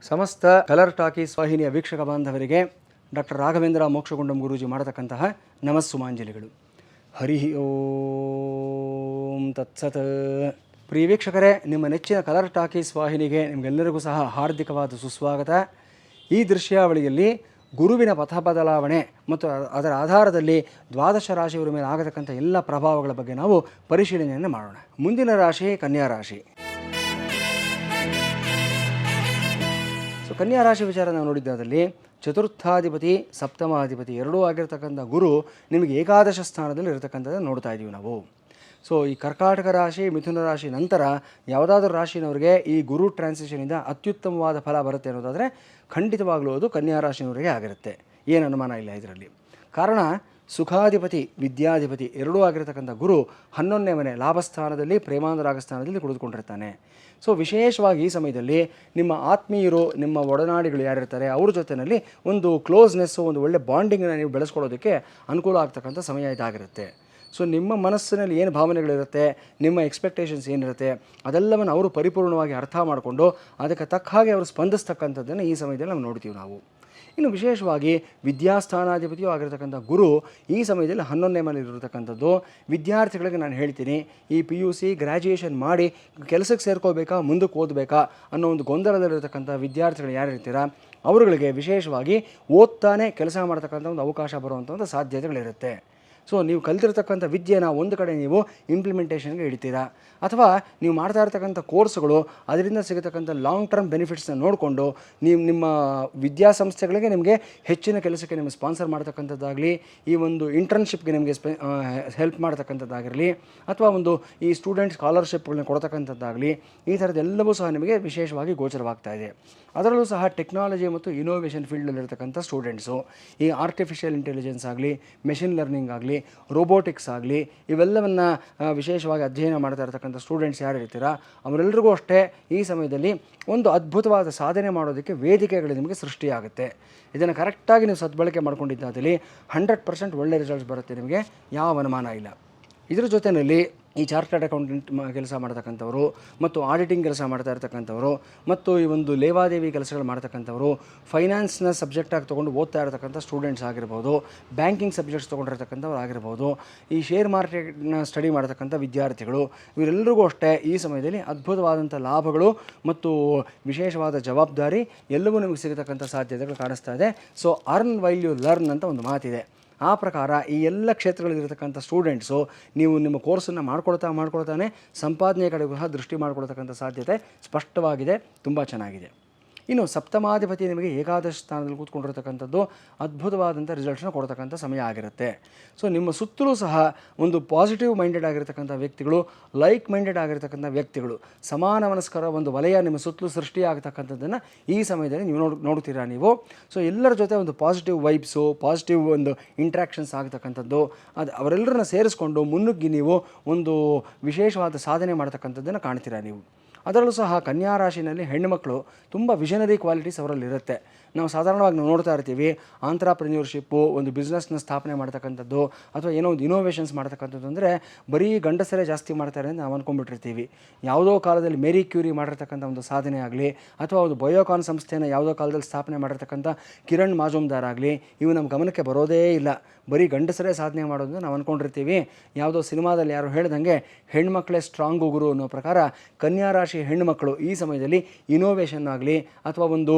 ಸಮಸ್ತ colour talkies ವಾಹಿನಿಯ ವೀಕ್ಷಕ ಬಾಂಧವರಿಗೆ ಡಾಕ್ಟರ್ ರಾಘವೇಂದ್ರ ಮೋಕ್ಷಗುಂಡಂ ಗುರೂಜಿ ಮಾಡತಕ್ಕಂತಹ ನಮಸ್ಸುಮಾಂಜಲಿಗಳು. ಹರಿ ಓಂ ತತ್ಸತ್. ಪ್ರಿಯ ವೀಕ್ಷಕರೇ, ನಿಮ್ಮ ನೆಚ್ಚಿನ ಕಲರ್ ಟಾಕೀಸ್ ವಾಹಿನಿಗೆ ನಿಮಗೆಲ್ಲರಿಗೂ ಸಹ ಹಾರ್ದಿಕವಾದ ಸುಸ್ವಾಗತ. ಈ ದೃಶ್ಯಾವಳಿಯಲ್ಲಿ ಗುರುವಿನ ಪಥ ಬದಲಾವಣೆ ಮತ್ತು ಅದರ ಆಧಾರದಲ್ಲಿ ದ್ವಾದಶ ರಾಶಿಯವರ ಮೇಲೆ ಆಗತಕ್ಕಂಥ ಎಲ್ಲ ಪ್ರಭಾವಗಳ ಬಗ್ಗೆ ನಾವು ಪರಿಶೀಲನೆಯನ್ನು ಮಾಡೋಣ. ಮುಂದಿನ ರಾಶಿ ಕನ್ಯಾ ರಾಶಿ. ಕನ್ಯಾ ರಾಶಿ ವಿಚಾರ ನಾವು ನೋಡಿದ್ದಾದಲ್ಲಿ ಚತುರ್ಥಾಧಿಪತಿ ಸಪ್ತಮಾಧಿಪತಿ ಎರಡೂ ಆಗಿರ್ತಕ್ಕಂಥ ಗುರು ನಿಮಗೆ ಏಕಾದಶ ಸ್ಥಾನದಲ್ಲಿ ಇರತಕ್ಕಂಥದ್ದನ್ನು ನೋಡ್ತಾ ಇದ್ದೀವಿ ನಾವು. ಸೊ ಈ ಕರ್ಕಾಟಕ ರಾಶಿ ಮಿಥುನ ರಾಶಿ ನಂತರ ಯಾವುದಾದ್ರೂ ರಾಶಿನವರಿಗೆ ಈ ಗುರು ಟ್ರಾನ್ಸಿಷನಿಂದ ಅತ್ಯುತ್ತಮವಾದ ಫಲ ಬರುತ್ತೆ ಅನ್ನೋದಾದರೆ ಖಂಡಿತವಾಗಲೂ ಅದು ಕನ್ಯಾ ರಾಶಿನವರಿಗೆ ಆಗಿರುತ್ತೆ, ಏನು ಅನುಮಾನ ಇಲ್ಲ ಇದರಲ್ಲಿ. ಕಾರಣ ಸುಖಾಧಿಪತಿ ವಿದ್ಯಾಧಿಪತಿ ಎರಡೂ ಆಗಿರತಕ್ಕಂಥ ಗುರು 11ನೇ ಮನೆ ಲಾಭಸ್ಥಾನದಲ್ಲಿ ಪ್ರೇಮಾನುರಾಗ ಸ್ಥಾನದಲ್ಲಿ ಕುಳಿತುಕೊಂಡಿರ್ತಾನೆ. ಸೊ ವಿಶೇಷವಾಗಿ ಈ ಸಮಯದಲ್ಲಿ ನಿಮ್ಮ ಆತ್ಮೀಯರು, ನಿಮ್ಮ ಒಡನಾಡಿಗಳು ಯಾರಿರ್ತಾರೆ ಅವ್ರ ಜೊತೆಯಲ್ಲಿ ಒಂದು ಕ್ಲೋಸ್ನೆಸ್ಸು, ಒಂದು ಒಳ್ಳೆ ಬಾಂಡಿಂಗನ್ನು ನೀವು ಬೆಳೆಸ್ಕೊಳ್ಳೋದಕ್ಕೆ ಅನುಕೂಲ ಆಗ್ತಕ್ಕಂಥ ಸಮಯ ಇದಾಗಿರುತ್ತೆ. ಸೊ ನಿಮ್ಮ ಮನಸ್ಸಿನಲ್ಲಿ ಏನು ಭಾವನೆಗಳಿರುತ್ತೆ, ನಿಮ್ಮ ಎಕ್ಸ್ಪೆಕ್ಟೇಷನ್ಸ್ ಏನಿರುತ್ತೆ ಅದೆಲ್ಲವನ್ನು ಅವರು ಪರಿಪೂರ್ಣವಾಗಿ ಅರ್ಥ ಮಾಡಿಕೊಂಡು ಅದಕ್ಕೆ ತಕ್ಕ ಹಾಗೆ ಅವರು ಸ್ಪಂದಿಸ್ತಕ್ಕಂಥದ್ದನ್ನು ಈ ಸಮಯದಲ್ಲಿ ನಾವು ನೋಡ್ತೀವಿ ನಾವು. ಇನ್ನು ವಿಶೇಷವಾಗಿ ವಿದ್ಯಾಸ್ಥಾನಾಧಿಪತಿಯೂ ಆಗಿರತಕ್ಕಂಥ ಗುರು ಈ ಸಮಯದಲ್ಲಿ 11ನೇ ಮನೆಯಲ್ಲಿರತಕ್ಕಂಥದ್ದು. ವಿದ್ಯಾರ್ಥಿಗಳಿಗೆ ನಾನು ಹೇಳ್ತೀನಿ, ಈ PUC ಗ್ರ್ಯಾಜುಯೇಷನ್ ಮಾಡಿ ಕೆಲಸಕ್ಕೆ ಸೇರ್ಕೋಬೇಕಾ ಮುಂದಕ್ಕೆ ಓದಬೇಕಾ ಅನ್ನೋ ಒಂದು ಗೊಂದಲದಲ್ಲಿರತಕ್ಕಂಥ ವಿದ್ಯಾರ್ಥಿಗಳು ಯಾರಿರ್ತೀರ ಅವರುಗಳಿಗೆ ವಿಶೇಷವಾಗಿ ಓದ್ತಾನೆ ಕೆಲಸ ಮಾಡ್ತಕ್ಕಂಥ ಒಂದು ಅವಕಾಶ ಬರುವಂಥ ಒಂದು ಸಾಧ್ಯತೆಗಳಿರುತ್ತೆ. ಸೊ ನೀವು ಕಲಿತಿರ್ತಕ್ಕಂಥ ವಿದ್ಯೆನ ಒಂದು ಕಡೆ ನೀವು ಇಂಪ್ಲಿಮೆಂಟೇಷನ್ಗೆ ಇಡ್ತೀರಾ, ಅಥವಾ ನೀವು ಮಾಡ್ತಾ ಇರ್ತಕ್ಕಂಥ ಕೋರ್ಸ್ಗಳು ಅದರಿಂದ ಸಿಗತಕ್ಕಂಥ ಲಾಂಗ್ ಟರ್ಮ್ ಬೆನಿಫಿಟ್ಸ್ನ ನೋಡಿಕೊಂಡು ನೀವು ನಿಮ್ಮ ವಿದ್ಯಾಸಂಸ್ಥೆಗಳಿಗೆ ನಿಮಗೆ ಹೆಚ್ಚಿನ ಕೆಲಸಕ್ಕೆ ನಿಮಗೆ ಸ್ಪಾನ್ಸರ್ ಮಾಡ್ತಕ್ಕಂಥದ್ದಾಗಲಿ, ಈ ಒಂದು ಇಂಟರ್ನ್ಶಿಪ್ಗೆ ನಿಮಗೆ ಹೆಲ್ಪ್ ಮಾಡ್ತಕ್ಕಂಥದ್ದಾಗಿರಲಿ, ಅಥವಾ ಒಂದು ಈ ಸ್ಟೂಡೆಂಟ್ ಸ್ಕಾಲರ್ಶಿಪ್ಗಳನ್ನ ಕೊಡ್ತಕ್ಕಂಥದ್ದಾಗಲಿ, ಈ ಥರದ್ದೆಲ್ಲವೂ ಸಹ ನಿಮಗೆ ವಿಶೇಷವಾಗಿ ಗೋಚರವಾಗ್ತಾ ಇದೆ. ಅದರಲ್ಲೂ ಸಹ ಟೆಕ್ನಾಲಜಿ ಮತ್ತು ಇನೋವೇಷನ್ ಫೀಲ್ಡಲ್ಲಿರ್ತಕ್ಕಂಥ ಸ್ಟೂಡೆಂಟ್ಸು ಈ ಆರ್ಟಿಫಿಷಿಯಲ್ ಇಂಟೆಲಿಜೆನ್ಸ್ ಆಗಲಿ, ಮೆಷಿನ್ ಲರ್ನಿಂಗ್ ಆಗಲಿ, ರೋಬೋಟಿಕ್ಸ್ ಆಗಲಿ ಇವೆಲ್ಲವನ್ನು ವಿಶೇಷವಾಗಿ ಅಧ್ಯಯನ ಮಾಡ್ತಾ ಇರ್ತಕ್ಕಂಥ ಸ್ಟೂಡೆಂಟ್ಸ್ ಯಾರು ಇರ್ತೀರ ಅವರೆಲ್ಲರಿಗೂ ಅಷ್ಟೇ ಈ ಸಮಯದಲ್ಲಿ ಒಂದು ಅದ್ಭುತವಾದ ಸಾಧನೆ ಮಾಡೋದಕ್ಕೆ ವೇದಿಕೆಗಳು ನಿಮಗೆ ಸೃಷ್ಟಿಯಾಗುತ್ತೆ. ಇದನ್ನು ಕರೆಕ್ಟಾಗಿ ನೀವು ಸದ್ಬಳಕೆ ಮಾಡ್ಕೊಂಡಿದ್ದಾದಲ್ಲಿ 100% ಒಳ್ಳೆ ರಿಸಲ್ಟ್ಸ್ ಬರುತ್ತೆ, ನಿಮಗೆ ಯಾವ ಅನುಮಾನ ಇಲ್ಲ. ಇದರ ಜೊತೆಯಲ್ಲಿ ಈ ಚಾರ್ಟರ್ಡ್ ಅಕೌಂಟೆಂಟ್ ಕೆಲಸ ಮಾಡ್ತಕ್ಕಂಥವರು ಮತ್ತು ಆಡಿಟಿಂಗ್ ಕೆಲಸ ಮಾಡ್ತಾ ಇರ್ತಕ್ಕಂಥವರು ಮತ್ತು ಈ ಒಂದು ಲೇವಾದೇವಿ ಕೆಲಸಗಳು ಮಾಡ್ತಕ್ಕಂಥವರು, ಫೈನಾನ್ಸ್ನ ಸಬ್ಜೆಕ್ಟಾಗಿ ತೊಗೊಂಡು ಓದ್ತಾ ಇರತಕ್ಕಂಥ ಸ್ಟೂಡೆಂಟ್ಸ್ ಆಗಿರ್ಬೋದು, ಬ್ಯಾಂಕಿಂಗ್ ಸಬ್ಜೆಕ್ಟ್ಸ್ ತೊಗೊಂಡಿರ್ತಕ್ಕಂಥವ್ರು ಆಗಿರ್ಬೋದು, ಈ ಶೇರ್ ಮಾರ್ಕೆಟ್ನ ಸ್ಟಡಿ ಮಾಡ್ತಕ್ಕಂಥ ವಿದ್ಯಾರ್ಥಿಗಳು, ಇವರೆಲ್ಲರಿಗೂ ಅಷ್ಟೇ ಈ ಸಮಯದಲ್ಲಿ ಅದ್ಭುತವಾದಂಥ ಲಾಭಗಳು ಮತ್ತು ವಿಶೇಷವಾದ ಜವಾಬ್ದಾರಿ ಎಲ್ಲವೂ ನಿಮಗೆ ಸಿಗತಕ್ಕಂಥ ಸಾಧ್ಯತೆಗಳು ಕಾಣಿಸ್ತಾ ಇದೆ. So earn while you learn ಅಂತ ಒಂದು ಮಾತಿದೆ. ಆ ಪ್ರಕಾರ ಈ ಎಲ್ಲ ಕ್ಷೇತ್ರಗಳಲ್ಲಿರ್ತಕ್ಕಂಥ ಸ್ಟೂಡೆಂಟ್ಸು ನೀವು ನಿಮ್ಮ ಕೋರ್ಸನ್ನು ಮಾಡ್ಕೊಳ್ತಾನೆ ಸಂಪಾದನೆಯ ಕಡೆಗೂ ಸಹ ದೃಷ್ಟಿ ಮಾಡ್ಕೊಳ್ತಕ್ಕಂಥ ಸಾಧ್ಯತೆ ಸ್ಪಷ್ಟವಾಗಿದೆ, ತುಂಬ ಚೆನ್ನಾಗಿದೆ. ಇನ್ನು ಸಪ್ತಮಾಧಿಪತಿ ನಿಮಗೆ ಏಕಾದಶ ಸ್ಥಾನದಲ್ಲಿ ಕೂತ್ಕೊಂಡಿರ್ತಕ್ಕಂಥದ್ದು ಅದ್ಭುತವಾದಂಥ ರಿಸಲ್ಟ್ಸ್ನ ಕೊಡ್ತಕ್ಕಂಥ ಸಮಯ ಆಗಿರುತ್ತೆ. ಸೊ ನಿಮ್ಮ ಸುತ್ತಲೂ ಸಹ ಒಂದು ಪಾಸಿಟಿವ್ ಮೈಂಡೆಡ್ ಆಗಿರ್ತಕ್ಕಂಥ ವ್ಯಕ್ತಿಗಳು, ಲೈಕ್ ಮೈಂಡೆಡ್ ಆಗಿರ್ತಕ್ಕಂಥ ವ್ಯಕ್ತಿಗಳು, ಸಮಾನ ಮನಸ್ಕರ ಒಂದು ವಲಯ ನಿಮ್ಮ ಸುತ್ತಲೂ ಸೃಷ್ಟಿಯಾಗತಕ್ಕಂಥದ್ದನ್ನು ಈ ಸಮಯದಲ್ಲಿ ನೀವು ನೋಡ್ತೀರಾ ನೀವು. ಸೊ ಎಲ್ಲರ ಜೊತೆ ಒಂದು ಪಾಸಿಟಿವ್ ವೈಬ್ಸು, ಪಾಸಿಟಿವ್ ಒಂದು ಇಂಟ್ರ್ಯಾಕ್ಷನ್ಸ್ ಆಗ್ತಕ್ಕಂಥದ್ದು, ಅದು ಅವರೆಲ್ಲರನ್ನ ಸೇರಿಸ್ಕೊಂಡು ಮುನ್ನುಗ್ಗಿ ನೀವು ಒಂದು ವಿಶೇಷವಾದ ಸಾಧನೆ ಮಾಡ್ತಕ್ಕಂಥದ್ದನ್ನು ಕಾಣ್ತೀರಾ ನೀವು. ಅದರಲ್ಲೂ ಸಹ ಕನ್ಯಾ ರಾಶಿನಲ್ಲಿ ಹೆಣ್ಣುಮಕ್ಕಳು ತುಂಬ ವಿಷನರಿ ಕ್ವಾಲಿಟೀಸ್ ಅವರಲ್ಲಿರುತ್ತೆ. ನಾವು ಸಾಧಾರಣವಾಗಿ ನಾವು ನೋಡ್ತಾ ಇರ್ತೀವಿ, ಆಂಟ್ರಪ್ರೆನ್ಯೂರ್ಶಿಪ್ಪು, ಒಂದು ಬಿಸ್ನೆಸ್ನ ಸ್ಥಾಪನೆ ಮಾಡ್ತಕ್ಕಂಥದ್ದು ಅಥವಾ ಏನೋ ಒಂದು ಇನೋವೇಷನ್ಸ್ ಮಾಡ್ತಕ್ಕಂಥದ್ದು ಅಂದರೆ ಬರೀ ಗಂಡಸರೇ ಜಾಸ್ತಿ ಮಾಡ್ತಾರೆ ಅಂತ ನಾವು ಅಂದ್ಕೊಂಡ್ಬಿಟ್ಟಿರ್ತೀವಿ. ಯಾವುದೋ ಕಾಲದಲ್ಲಿ ಮೇರಿ ಕ್ಯೂರಿ ಮಾಡಿರ್ತಕ್ಕಂಥ ಒಂದು ಸಾಧನೆ ಆಗಲಿ, ಅಥವಾ ಒಂದು ಬಯೋಕಾನ್ ಸಂಸ್ಥೆಯನ್ನು ಯಾವುದೋ ಕಾಲದಲ್ಲಿ ಸ್ಥಾಪನೆ ಮಾಡಿರ್ತಕ್ಕಂಥ ಕಿರಣ್ ಮಾಜುಮ್ದಾರ್ ಆಗಲಿ, ಇವು ನಮ್ಮ ಗಮನಕ್ಕೆ ಬರೋದೇ ಇಲ್ಲ. ಬರೀ ಗಂಡಸರೇ ಸಾಧನೆ ಮಾಡೋದು ನಾವು ಅಂದ್ಕೊಂಡಿರ್ತೀವಿ. ಯಾವುದೋ ಸಿನಿಮಾದಲ್ಲಿ ಯಾರು ಹೇಳ್ದಂಗೆ ಹೆಣ್ಮಕ್ಳೇ ಸ್ಟ್ರಾಂಗು ಗುರು ಅನ್ನೋ ಪ್ರಕಾರ ಕನ್ಯಾ ರಾಶಿ ಹೆಣ್ಣುಮಕ್ಕಳು ಈ ಸಮಯದಲ್ಲಿ ಇನೋವೇಷನ್ ಆಗಲಿ ಅಥವಾ ಒಂದು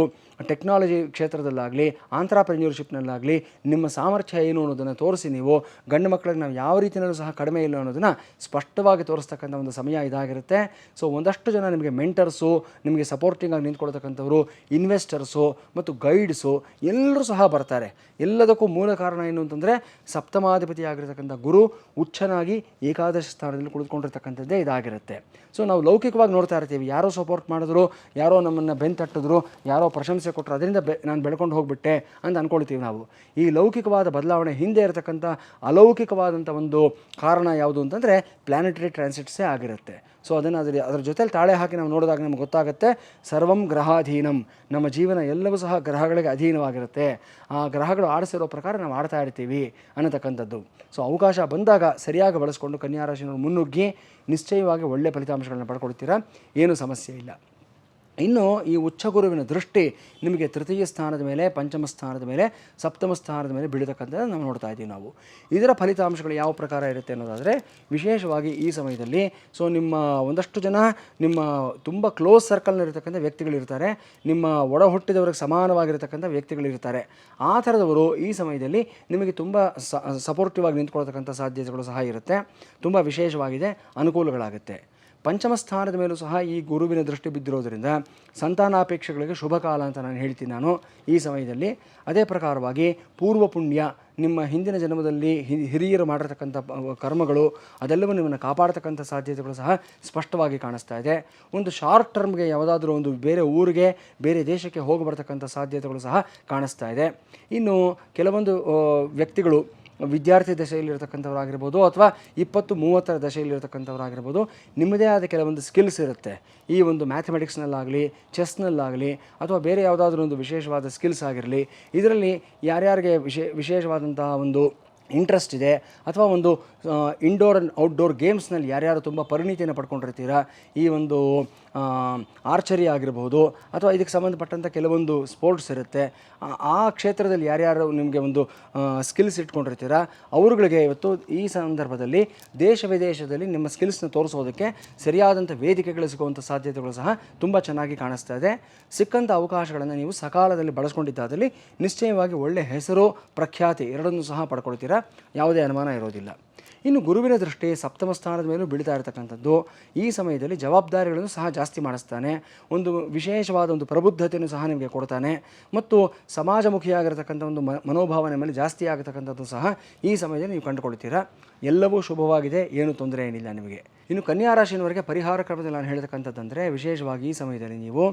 ಟೆಕ್ನಾಲಜಿ ಕ್ಷೇತ್ರದಲ್ಲಾಗಲಿ, ಆಂಟ್ರಪ್ರೆನ್ಯೂರ್ಶಿಪ್ನಲ್ಲಾಗಲಿ ನಿಮ್ಮ ಸಾಮರ್ಥ್ಯ ಏನು ಅನ್ನೋದನ್ನು ತೋರಿಸಿ ನೀವು ಗಂಡು ಮಕ್ಕಳಿಗೆ ನಾವು ಯಾವ ರೀತಿಯಲ್ಲೂ ಸಹ ಕಡಿಮೆ ಇಲ್ಲ ಅನ್ನೋದನ್ನು ಸ್ಪಷ್ಟವಾಗಿ ತೋರಿಸ್ತಕ್ಕಂಥ ಒಂದು ಸಮಯ ಇದಾಗಿರುತ್ತೆ. ಸೊ ಒಂದಷ್ಟು ಜನ ನಿಮಗೆ ಮೆಂಟರ್ಸು, ನಿಮಗೆ ಸಪೋರ್ಟಿಂಗ್ ಆಗಿ ನಿಂತ್ಕೊಳ್ತಕ್ಕಂಥವರು, ಇನ್ವೆಸ್ಟರ್ಸು ಮತ್ತು ಗೈಡ್ಸು ಎಲ್ಲರೂ ಸಹ ಬರ್ತಾರೆ. ಎಲ್ಲದಕ್ಕೂ ಮೂಲ ಕಾರಣ ಏನು ಅಂತಂದರೆ ಸಪ್ತಮಾಧಿಪತಿ ಆಗಿರತಕ್ಕಂಥ ಗುರು ಉಚ್ಚನಾಗಿ ಏಕಾದಶ ಸ್ಥಾನದಲ್ಲಿ ಕುಳಿತುಕೊಂಡಿರ್ತಕ್ಕಂಥದ್ದೇ ಇದಾಗಿರುತ್ತೆ. ಸೊ ನಾವು ಲೌಕಿಕವಾಗಿ ನೋಡ್ತಾ ಇರ್ತೀವಿ, ಯಾರೋ ಸಪೋರ್ಟ್ ಮಾಡಿದ್ರು, ಯಾರೋ ನಮ್ಮನ್ನು ಬೆಂತಟ್ಟಿದ್ರು, ಯಾರೋ ಪ್ರಶಂಸೆ ಕೊಟ್ಟರು, ಅದರಿಂದ ನಾನು ಬೆಳ್ಕೊಂಡು ಹೋಗ್ಬಿಟ್ಟೆ ಅಂತ ಅಂದ್ಕೊಳ್ತೀವಿ ನಾವು. ಈ ಲೌಕಿಕವಾದ ಬದಲಾವಣೆ ಹಿಂದೆ ಇರತಕ್ಕಂಥ ಅಲೌಕಿಕವಾದಂಥ ಒಂದು ಕಾರಣ ಯಾವುದು ಅಂತಂದರೆ ಪ್ಲಾನೆಟರಿ ಟ್ರಾನ್ಸಿಟ್ಸೇ ಆಗಿರುತ್ತೆ. ಸೊ ಅದನ್ನು ಅದರ ಜೊತೆಲಿ ತಾಳೆ ಹಾಕಿ ನಾವು ನೋಡಿದಾಗ ನಮ್ಗೆ ಗೊತ್ತಾಗುತ್ತೆ, ಸರ್ವಂ ಗ್ರಹಾಧೀನಂ, ನಮ್ಮ ಜೀವನ ಎಲ್ಲವೂ ಸಹ ಗ್ರಹಗಳಿಗೆ ಅಧೀನವಾಗಿರುತ್ತೆ. ಆ ಗ್ರಹಗಳು ಆಡಿಸಿರೋ ಪ್ರಕಾರ ನಾವು ಆಡ್ತಾ ಇರ್ತೀವಿ ಅನ್ನತಕ್ಕಂಥದ್ದು. ಸೊ ಅವಕಾಶ ಬಂದಾಗ ಸರಿಯಾಗಿ ಬಳಸ್ಕೊಂಡು ಕನ್ಯಾ ರಾಶಿಯವರು ಮುನ್ನುಗ್ಗಿ ನಿಶ್ಚಯವಾಗಿ ಒಳ್ಳೆಯ ಫಲಿತಾಂಶಗಳನ್ನ ಪಡ್ಕೊಳ್ತೀರಾ, ಏನೂ ಸಮಸ್ಯೆ ಇಲ್ಲ. ಇನ್ನು ಈ ಉಚ್ಚಗುರುವಿನ ದೃಷ್ಟಿ ನಿಮಗೆ ತೃತೀಯ ಸ್ಥಾನದ ಮೇಲೆ, ಪಂಚಮ ಸ್ಥಾನದ ಮೇಲೆ, ಸಪ್ತಮ ಸ್ಥಾನದ ಮೇಲೆ ಬೀಳತಕ್ಕಂಥದ್ದು ನಾವು ನೋಡ್ತಾ ಇದ್ದೀವಿ ನಾವು. ಇದರ ಫಲಿತಾಂಶಗಳು ಯಾವ ಪ್ರಕಾರ ಇರುತ್ತೆ ಅನ್ನೋದಾದರೆ, ವಿಶೇಷವಾಗಿ ಈ ಸಮಯದಲ್ಲಿ ನಿಮ್ಮ ಒಂದಷ್ಟು ಜನ ನಿಮ್ಮ ತುಂಬ ಕ್ಲೋಸ್ ಸರ್ಕಲ್ನಲ್ಲಿರ್ತಕ್ಕಂಥ ವ್ಯಕ್ತಿಗಳಿರ್ತಾರೆ, ನಿಮ್ಮ ಒಡ ಹುಟ್ಟಿದವರಿಗೆ ಸಮಾನವಾಗಿರ್ತಕ್ಕಂಥ ವ್ಯಕ್ತಿಗಳಿರ್ತಾರೆ. ಆ ಥರದವರು ಈ ಸಮಯದಲ್ಲಿ ನಿಮಗೆ ತುಂಬ ಸಪೋರ್ಟಿವ್ ಆಗಿ ನಿಂತ್ಕೊಳ್ತಕ್ಕಂಥ ಸಾಧ್ಯತೆಗಳು ಸಹ ಇರುತ್ತೆ. ತುಂಬ ವಿಶೇಷವಾಗಿದೆ, ಅನುಕೂಲಗಳಾಗುತ್ತೆ. ಪಂಚಮ ಸ್ಥಾನದ ಮೇಲೂ ಸಹ ಈ ಗುರುವಿನ ದೃಷ್ಟಿ ಬಿದ್ದಿರೋದರಿಂದ ಸಂತಾನಾಪೇಕ್ಷೆಗಳಿಗೆ ಶುಭ ಕಾಲ ಅಂತ ನಾನು ಹೇಳ್ತೀನಿ ನಾನು ಈ ಸಮಯದಲ್ಲಿ. ಅದೇ ಪ್ರಕಾರವಾಗಿ ಪೂರ್ವ ಪುಣ್ಯ, ನಿಮ್ಮ ಹಿಂದಿನ ಜನ್ಮದಲ್ಲಿ ಹಿರಿಯರು ಮಾಡಿರ್ತಕ್ಕಂಥ ಕರ್ಮಗಳು ಅದೆಲ್ಲವೂ ನಿಮ್ಮನ್ನು ಕಾಪಾಡ್ತಕ್ಕಂಥ ಸಾಧ್ಯತೆಗಳು ಸಹ ಸ್ಪಷ್ಟವಾಗಿ ಕಾಣಿಸ್ತಾ ಇದೆ. ಒಂದು ಶಾರ್ಟ್ ಟರ್ಮ್ಗೆ ಯಾವುದಾದ್ರೂ ಒಂದು ಬೇರೆ ಊರಿಗೆ, ಬೇರೆ ದೇಶಕ್ಕೆ ಹೋಗಿ ಬರ್ತಕ್ಕಂಥ ಸಾಧ್ಯತೆಗಳು ಸಹ ಕಾಣಿಸ್ತಾ ಇದೆ. ಇನ್ನು ಕೆಲವೊಂದು ವ್ಯಕ್ತಿಗಳು ವಿದ್ಯಾರ್ಥಿ ದಶೆಯಲ್ಲಿರ್ತಕ್ಕಂಥವ್ರಾಗಿರ್ಬೋದು ಅಥವಾ 20-30 ದಶೆಯಲ್ಲಿರ್ತಕ್ಕಂಥವ್ರಾಗಿರ್ಬೋದು, ನಿಮ್ಮದೇ ಆದ ಕೆಲವೊಂದು ಸ್ಕಿಲ್ಸ್ ಇರುತ್ತೆ. ಈ ಒಂದು ಮ್ಯಾಥಮೆಟಿಕ್ಸ್ನಲ್ಲಾಗಲಿ, ಚೆಸ್ನಲ್ಲಾಗಲಿ ಅಥವಾ ಬೇರೆ ಯಾವುದಾದ್ರೂ ಒಂದು ವಿಶೇಷವಾದ ಸ್ಕಿಲ್ಸ್ ಆಗಿರಲಿ, ಇದರಲ್ಲಿ ಯಾರ್ಯಾರಿಗೆ ವಿಶೇಷವಾದಂತಹ ಒಂದು ಇಂಟ್ರೆಸ್ಟ್ ಇದೆ ಅಥವಾ ಒಂದು ಇಂಡೋರ್ ಆ್ಯಂಡ್ ಔಟ್ಡೋರ್ ಗೇಮ್ಸ್ನಲ್ಲಿ ಯಾರ್ಯಾರು ತುಂಬ ಪರಿಣಿತಿಯನ್ನು ಪಡ್ಕೊಂಡಿರ್ತೀರ, ಈ ಒಂದು ಆರ್ಚರಿ ಆಗಿರ್ಬೋದು ಅಥವಾ ಇದಕ್ಕೆ ಸಂಬಂಧಪಟ್ಟಂಥ ಕೆಲವೊಂದು ಸ್ಪೋರ್ಟ್ಸ್ ಇರುತ್ತೆ, ಆ ಕ್ಷೇತ್ರದಲ್ಲಿ ಯಾರ್ಯಾರು ನಿಮಗೆ ಒಂದು ಸ್ಕಿಲ್ಸ್ ಇಟ್ಕೊಂಡಿರ್ತೀರ ಅವರುಗಳಿಗೆ ಇವತ್ತು ಈ ಸಂದರ್ಭದಲ್ಲಿ ದೇಶ ವಿದೇಶದಲ್ಲಿ ನಿಮ್ಮ ಸ್ಕಿಲ್ಸ್ನ ತೋರಿಸೋದಕ್ಕೆ ಸರಿಯಾದಂಥ ವೇದಿಕೆಗಳು ಸಿಗುವಂಥ ಸಾಧ್ಯತೆಗಳು ಸಹ ತುಂಬ ಚೆನ್ನಾಗಿ ಕಾಣಿಸ್ತಾ ಇದೆ. ಸಿಕ್ಕಂಥ ಅವಕಾಶಗಳನ್ನು ನೀವು ಸಕಾಲದಲ್ಲಿ ಬಳಸ್ಕೊಂಡಿದ್ದಾದಲ್ಲಿ ನಿಶ್ಚಯವಾಗಿ ಒಳ್ಳೆಯ ಹೆಸರು, ಪ್ರಖ್ಯಾತಿ ಎರಡನ್ನೂ ಸಹ ಪಡ್ಕೊಳ್ತೀರಾ, ಯಾವುದೇ ಅನುಮಾನ ಇರೋದಿಲ್ಲ. ಇನ್ನು ಗುರುವಿನ ದೃಷ್ಟಿ ಸಪ್ತಮ ಸ್ಥಾನದ ಮೇಲೂ ಬೀಳ್ತಾ ಇರತಕ್ಕಂಥದ್ದು ಈ ಸಮಯದಲ್ಲಿ ಜವಾಬ್ದಾರಿಗಳನ್ನು ಸಹ ಜಾಸ್ತಿ ಮಾಡಿಸ್ತಾನೆ. ಒಂದು ವಿಶೇಷವಾದ ಒಂದು ಪ್ರಬುದ್ಧತೆಯನ್ನು ಸಹ ನಿಮಗೆ ಕೊಡ್ತಾನೆ ಮತ್ತು ಸಮಾಜಮುಖಿಯಾಗಿರ್ತಕ್ಕಂಥ ಒಂದು ಮನೋಭಾವನೆ ಮೇಲೆ ಜಾಸ್ತಿ ಆಗತಕ್ಕಂಥದ್ದು ಸಹ ಈ ಸಮಯದಲ್ಲಿ ನೀವು ಕಂಡುಕೊಳ್ತೀರಾ. ಎಲ್ಲವೂ ಶುಭವಾಗಿದೆ, ಏನು ತೊಂದರೆ ಏನಿಲ್ಲ ನಿಮಗೆ. ಇನ್ನು ಕನ್ಯಾ ರಾಶಿಯವರಿಗೆ ಪರಿಹಾರ ಕ್ರಮದಲ್ಲಿ ನಾನು ಹೇಳ್ತಕ್ಕಂಥದ್ದಂದರೆ, ವಿಶೇಷವಾಗಿ ಈ ಸಮಯದಲ್ಲಿ ನೀವು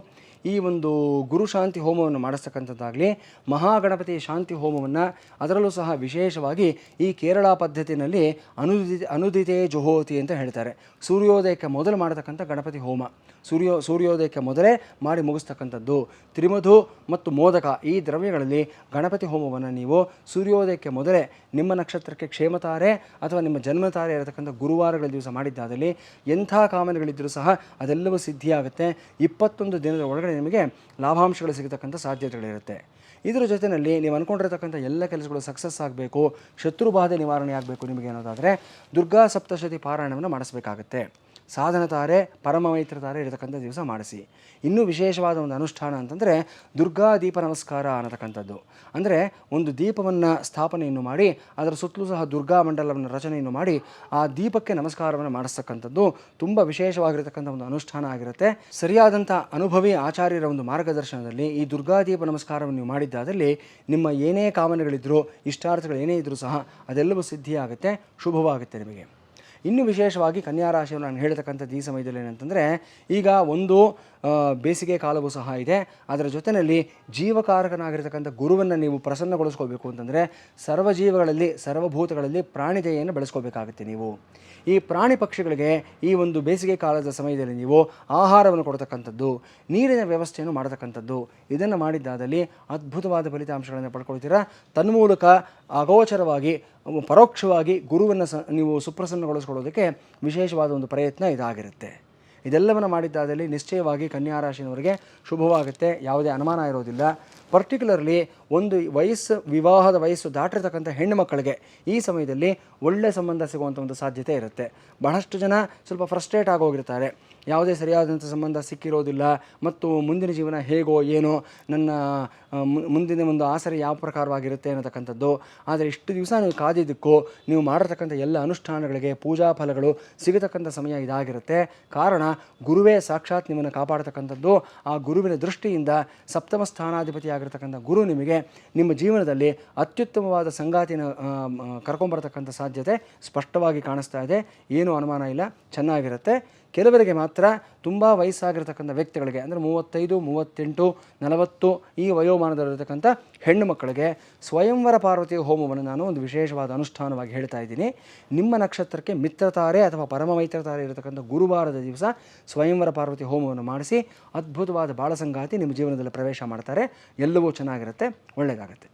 ಈ ಒಂದು ಗುರು ಶಾಂತಿ ಹೋಮವನ್ನು ಮಾಡಿಸ್ತಕ್ಕಂಥದ್ದಾಗಲಿ, ಮಹಾಗಣಪತಿ ಶಾಂತಿ ಹೋಮವನ್ನು, ಅದರಲ್ಲೂ ಸಹ ವಿಶೇಷವಾಗಿ ಈ ಕೇರಳ ಪದ್ಧತಿಯಲ್ಲಿ ಅನುದಿತೆ ಜುಹೋತಿ ಅಂತ ಹೇಳ್ತಾರೆ. ಸೂರ್ಯೋದಯಕ್ಕೆ ಮೊದಲು ಮಾಡತಕ್ಕಂಥ ಗಣಪತಿ ಹೋಮ, ಸೂರ್ಯೋದಯಕ್ಕೆ ಮೊದಲೇ ಮಾಡಿ ಮುಗಿಸ್ತಕ್ಕಂಥದ್ದು. ತ್ರಿಮಧು ಮತ್ತು ಮೋದಕ ಈ ದ್ರವ್ಯಗಳಲ್ಲಿ ಗಣಪತಿ ಹೋಮವನ್ನು ನೀವು ಸೂರ್ಯೋದಯಕ್ಕೆ ಮೊದಲೇ ನಿಮ್ಮ ನಕ್ಷತ್ರಕ್ಕೆ ಕ್ಷೇಮತಾರೆ ಅಥವಾ ನಿಮ್ಮ ಜನ್ಮತಾರೆ ಇರತಕ್ಕಂಥ ಗುರುವಾರಗಳ ದಿವಸ ಮಾಡಿದ್ದಾದಲ್ಲಿ ಎಂಥ ಕಾಮನೆಗಳಿದ್ದರೂ ಸಹ ಅದೆಲ್ಲವೂ ಸಿದ್ಧಿಯಾಗುತ್ತೆ. 21 ದಿನದ ಒಳಗಡೆ ನಿಮಗೆ ಲಾಭಾಂಶಗಳು ಸಿಗತಕ್ಕಂಥ ಸಾಧ್ಯತೆಗಳಿರುತ್ತೆ. ಇದರ ಜೊತೆಯಲ್ಲಿ ನೀವು ಅಂದ್ಕೊಂಡಿರ್ತಕ್ಕಂಥ ಎಲ್ಲ ಕೆಲಸಗಳು ಸಕ್ಸಸ್ ಆಗಬೇಕು, ಶತ್ರುಬಾಧೆ ನಿವಾರಣೆ ಆಗಬೇಕು ನಿಮಗೆ ಅನ್ನೋದಾದರೆ ದುರ್ಗಾ ಸಪ್ತಶತಿ ಪಾರಾಯಣವನ್ನು ಮಾಡಿಸಬೇಕಾಗತ್ತೆ. ಸಾಧನ ತಾರೆ, ಪರಮ ಮೈತ್ರ ತಾರೆ ಇರತಕ್ಕಂಥ ದಿವಸ ಮಾಡಿಸಿ. ಇನ್ನೂ ವಿಶೇಷವಾದ ಒಂದು ಅನುಷ್ಠಾನ ಅಂತಂದರೆ ದುರ್ಗಾ ದೀಪ ನಮಸ್ಕಾರ ಅನ್ನತಕ್ಕಂಥದ್ದು. ಅಂದರೆ ಒಂದು ದೀಪವನ್ನು ಸ್ಥಾಪನೆಯನ್ನು ಮಾಡಿ ಅದರ ಸುತ್ತಲೂ ಸಹ ದುರ್ಗಾ ಮಂಡಲವನ್ನು ರಚನೆಯನ್ನು ಮಾಡಿ ಆ ದೀಪಕ್ಕೆ ನಮಸ್ಕಾರವನ್ನು ಮಾಡಿಸ್ತಕ್ಕಂಥದ್ದು ತುಂಬ ವಿಶೇಷವಾಗಿರತಕ್ಕಂಥ ಒಂದು ಅನುಷ್ಠಾನ ಆಗಿರುತ್ತೆ. ಸರಿಯಾದಂಥ ಅನುಭವಿ ಆಚಾರ್ಯರ ಒಂದು ಮಾರ್ಗದರ್ಶನದಲ್ಲಿ ಈ ದುರ್ಗಾ ದೀಪ ನಮಸ್ಕಾರವನ್ನು ನೀವು ಮಾಡಿದ್ದಾದಲ್ಲಿ ನಿಮ್ಮ ಏನೇ ಕಾಮನೆಗಳಿದ್ದರೂ, ಇಷ್ಟಾರ್ಥಗಳು ಏನೇ ಇದ್ದರೂ ಸಹ ಅದೆಲ್ಲವೂ ಸಿದ್ಧಿಯಾಗುತ್ತೆ, ಶುಭವಾಗುತ್ತೆ ನಿಮಗೆ. ಇನ್ನೂ ವಿಶೇಷವಾಗಿ ಕನ್ಯಾ ರಾಶಿಯನ್ನು ನಾನು ಹೇಳ್ತಕ್ಕಂಥದ್ದು ಈ ಸಮಯದಲ್ಲಿ ಏನಂತಂದರೆ, ಈಗ ಒಂದು ಬೇಸಿಗೆ ಕಾಲವೂ ಸಹ ಇದೆ. ಅದರ ಜೊತೆಯಲ್ಲಿ ಜೀವಕಾರಕನಾಗಿರ್ತಕ್ಕಂಥ ಗುರುವನ್ನು ನೀವು ಪ್ರಸನ್ನಗೊಳಿಸ್ಕೋಬೇಕು ಅಂತಂದರೆ ಸರ್ವಜೀವಗಳಲ್ಲಿ, ಸರ್ವಭೂತಗಳಲ್ಲಿ ಪ್ರಾಣಿದಯೆಯನ್ನು ಬೆಳೆಸ್ಕೋಬೇಕಾಗುತ್ತೆ ನೀವು. ಈ ಪ್ರಾಣಿ ಪಕ್ಷಿಗಳಿಗೆ ಈ ಒಂದು ಬೇಸಿಗೆ ಕಾಲದ ಸಮಯದಲ್ಲಿ ನೀವು ಆಹಾರವನ್ನು ಕೊಡ್ತಕ್ಕಂಥದ್ದು, ನೀರಿನ ವ್ಯವಸ್ಥೆಯನ್ನು ಮಾಡತಕ್ಕಂಥದ್ದು, ಇದನ್ನು ಮಾಡಿದ್ದಾದಲ್ಲಿ ಅದ್ಭುತವಾದ ಫಲಿತಾಂಶಗಳನ್ನು ಪಡ್ಕೊಳ್ತೀರಾ. ತನ್ಮೂಲಕ ಅಗೋಚರವಾಗಿ, ಪರೋಕ್ಷವಾಗಿ ಗುರುವನ್ನು ನೀವು ಸುಪ್ರಸನ್ನಗೊಳಿಸ್ಕೊಳ್ಳೋದಕ್ಕೆ ವಿಶೇಷವಾದ ಒಂದು ಪ್ರಯತ್ನ ಇದಾಗಿರುತ್ತೆ. ಇದೆಲ್ಲವನ್ನು ಮಾಡಿದ್ದಾದಲ್ಲಿ ನಿಶ್ಚಯವಾಗಿ ಕನ್ಯಾ ರಾಶಿಯವರಿಗೆ ಶುಭವಾಗುತ್ತೆ, ಯಾವುದೇ ಅನುಮಾನ ಇರೋದಿಲ್ಲ. ಪರ್ಟಿಕ್ಯುಲರ್ಲಿ ಒಂದು ವಿವಾಹದ ವಯಸ್ಸು ದಾಟಿರ್ತಕ್ಕಂಥ ಹೆಣ್ಣು ಮಕ್ಕಳಿಗೆ ಈ ಸಮಯದಲ್ಲಿ ಒಳ್ಳೆಯ ಸಂಬಂಧ ಸಿಗುವಂಥ ಒಂದು ಸಾಧ್ಯತೆ ಇರುತ್ತೆ. ಬಹಳಷ್ಟು ಜನ ಸ್ವಲ್ಪ ಫ್ರಸ್ಟ್ರೇಟ್ ಆಗೋಗಿರ್ತಾರೆ, ಯಾವುದೇ ಸರಿಯಾದಂಥ ಸಂಬಂಧ ಸಿಕ್ಕಿರೋದಿಲ್ಲ ಮತ್ತು ಮುಂದಿನ ಜೀವನ ಹೇಗೋ ಏನೋ, ನನ್ನ ಮುಂದಿನ ಒಂದು ಆಸರೆ ಯಾವ ಪ್ರಕಾರವಾಗಿರುತ್ತೆ ಅನ್ನತಕ್ಕಂಥದ್ದು. ಆದರೆ ಇಷ್ಟು ದಿವಸ ನೀವು ಕಾದಿದ್ದಕ್ಕೂ ನೀವು ಮಾಡಿರ್ತಕ್ಕಂಥ ಎಲ್ಲ ಅನುಷ್ಠಾನಗಳಿಗೆ ಪೂಜಾ ಫಲಗಳು ಸಿಗತಕ್ಕಂಥ ಸಮಯ ಇದಾಗಿರುತ್ತೆ. ಕಾರಣ ಗುರುವೇ ಸಾಕ್ಷಾತ್ ನಿಮ್ಮನ್ನು ಕಾಪಾಡ್ತಕ್ಕಂಥದ್ದು. ಆ ಗುರುವಿನ ದೃಷ್ಟಿಯಿಂದ ಸಪ್ತಮ ಸ್ಥಾನಾಧಿಪತಿಯಾಗಿರ್ತಕ್ಕಂಥ ಗುರು ನಿಮಗೆ ನಿಮ್ಮ ಜೀವನದಲ್ಲಿ ಅತ್ಯುತ್ತಮವಾದ ಸಂಗಾತಿನ ಕರ್ಕೊಂಬರ್ತಕ್ಕಂಥ ಸಾಧ್ಯತೆ ಸ್ಪಷ್ಟವಾಗಿ ಕಾಣಿಸ್ತಾ ಇದೆ, ಏನೂ ಅನುಮಾನ ಇಲ್ಲ, ಚೆನ್ನಾಗಿರುತ್ತೆ. ಕೆಲವರಿಗೆ ಮಾತ್ರ ತುಂಬ ವಯಸ್ಸಾಗಿರ್ತಕ್ಕಂಥ ವ್ಯಕ್ತಿಗಳಿಗೆ ಅಂದರೆ 35, 38, 40 ಈ ವಯೋಮಾನದಲ್ಲಿರತಕ್ಕಂಥ ಹೆಣ್ಣು ಮಕ್ಕಳಿಗೆ ಸ್ವಯಂವರ ಪಾರ್ವತಿ ಹೋಮವನ್ನು ನಾನು ಒಂದು ವಿಶೇಷವಾದ ಅನುಷ್ಠಾನವಾಗಿ ಹೇಳ್ತಾ ಇದ್ದೀನಿ. ನಿಮ್ಮ ನಕ್ಷತ್ರಕ್ಕೆ ಮಿತ್ರತಾರೆ ಅಥವಾ ಪರಮ ಮೈತ್ರತಾರೆ ಇರತಕ್ಕಂಥ ಗುರುವಾರದ ದಿವಸ ಸ್ವಯಂವರ ಪಾರ್ವತಿ ಹೋಮವನ್ನು ಮಾಡಿಸಿ ಅದ್ಭುತವಾದ ಬಾಳ ಸಂಗಾತಿ ನಿಮ್ಮ ಜೀವನದಲ್ಲಿ ಪ್ರವೇಶ ಮಾಡ್ತಾರೆ. ಎಲ್ಲವೂ ಚೆನ್ನಾಗಿರುತ್ತೆ, ಒಳ್ಳೆಯದಾಗುತ್ತೆ.